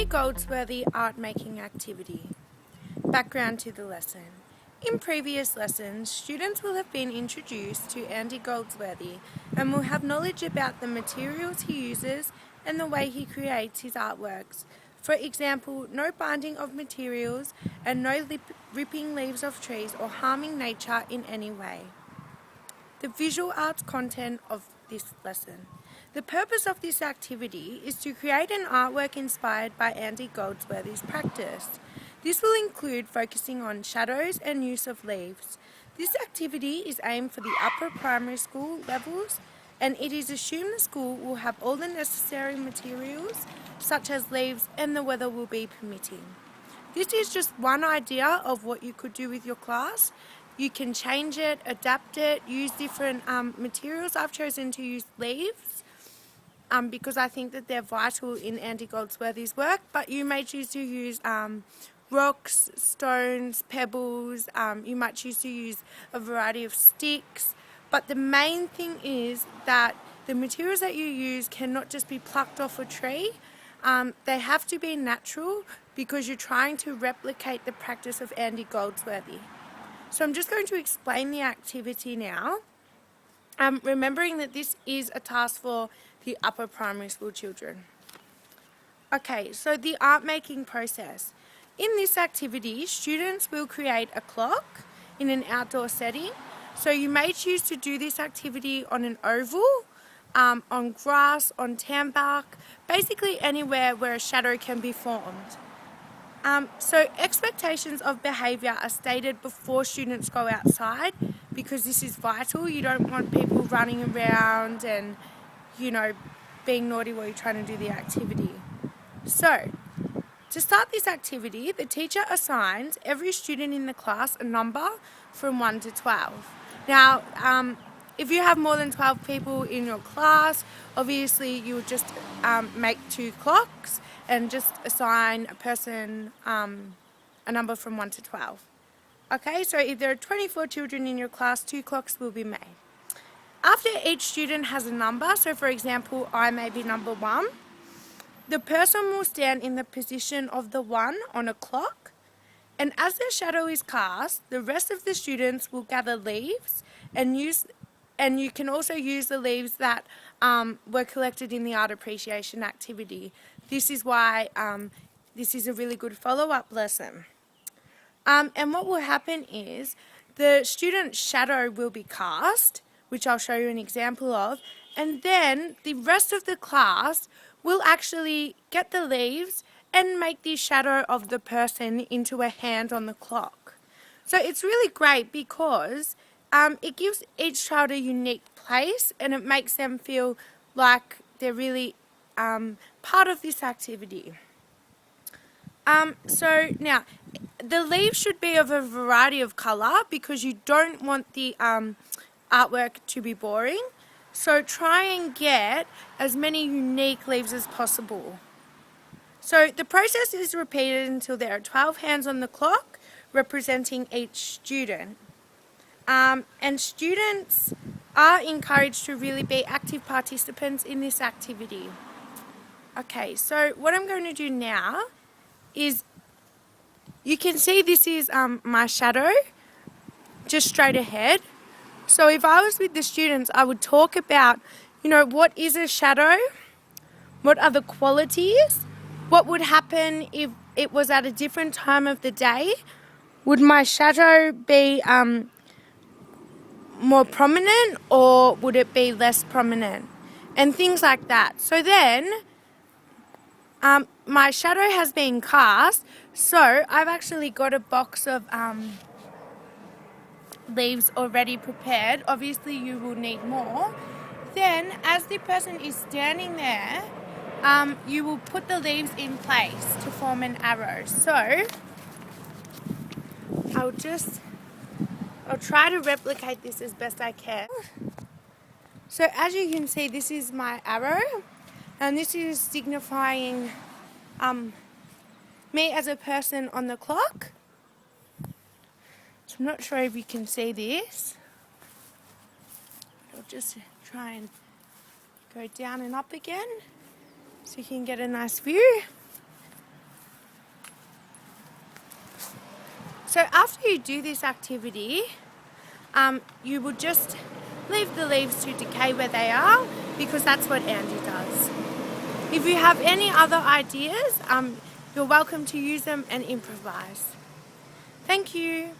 Goldsworthy art making activity. Background to the lesson. In previous lessons, students will have been introduced to Andy Goldsworthy and will have knowledge about the materials he uses and the way he creates his artworks. For example, no binding of materials and no ripping leaves of trees or harming nature in any way. The visual arts content of this lesson. The purpose of this activity is to create an artwork inspired by Andy Goldsworthy's practice. This will include focusing on shadows and use of leaves. This activity is aimed for the upper primary school levels, and it is assumed the school will have all the necessary materials such as leaves and the weather will be permitting. This is just one idea of what you could do with your class. You can change it, adapt it, use different materials. I've chosen to use leaves because I think that they're vital in Andy Goldsworthy's work, but you may choose to use rocks, stones, pebbles. You might choose to use a variety of sticks, but the main thing is that the materials that you use cannot just be plucked off a tree. They have to be natural because you're trying to replicate the practice of Andy Goldsworthy. So I'm just going to explain the activity now, remembering that this is a task for the upper primary school children. Okay, so the art making process. In this activity, students will create a clock in an outdoor setting. So you may choose to do this activity on an oval, on grass, on tan bark, basically anywhere where a shadow can be formed. So expectations of behaviour are stated before students go outside because this is vital. You don't want people running around and, being naughty while you're trying to do the activity. So, to start this activity, the teacher assigns every student in the class a number from 1 to 12. Now, if you have more than 12 people in your class, obviously you would just make 2 clocks and just assign a person a number from 1 to 12. Okay, so if there are 24 children in your class, 2 clocks will be made. After each student has a number, so for example, I may be number 1, the person will stand in the position of the 1 on a clock, and as their shadow is cast, the rest of the students will gather leaves and you can also use the leaves that were collected in the art appreciation activity. This is why this is a really good follow-up lesson. And what will happen is the student's shadow will be cast, which I'll show you an example of, and then the rest of the class will actually get the leaves and make the shadow of the person into a hand on the clock. So it's really great because it gives each child a unique place and it makes them feel like they're really part of this activity. So now, the leaves should be of a variety of colour because you don't want the artwork to be boring. So try and get as many unique leaves as possible. So the process is repeated until there are 12 hands on the clock representing each student. And students are encouraged to really be active participants in this activity. Okay, so what I'm going to do now is, you can see this is my shadow just straight ahead. So if I was with the students, I would talk about, what is a shadow? What are the qualities? What would happen if it was at a different time of the day? Would my shadow be more prominent or would it be less prominent? And things like that. So then, my shadow has been cast, so I've actually got a box of leaves already prepared. Obviously you will need more. Then as the person is standing there, you will put the leaves in place to form an arrow. So I'll try to replicate this as best I can. So as you can see, this is my arrow and this is signifying me as a person on the clock. So I'm not sure if you can see this. I'll just try and go down and up again so you can get a nice view. So after you do this activity, you will just leave the leaves to decay where they are, because that's what Andy does. If you have any other ideas, you're welcome to use them and improvise. Thank you.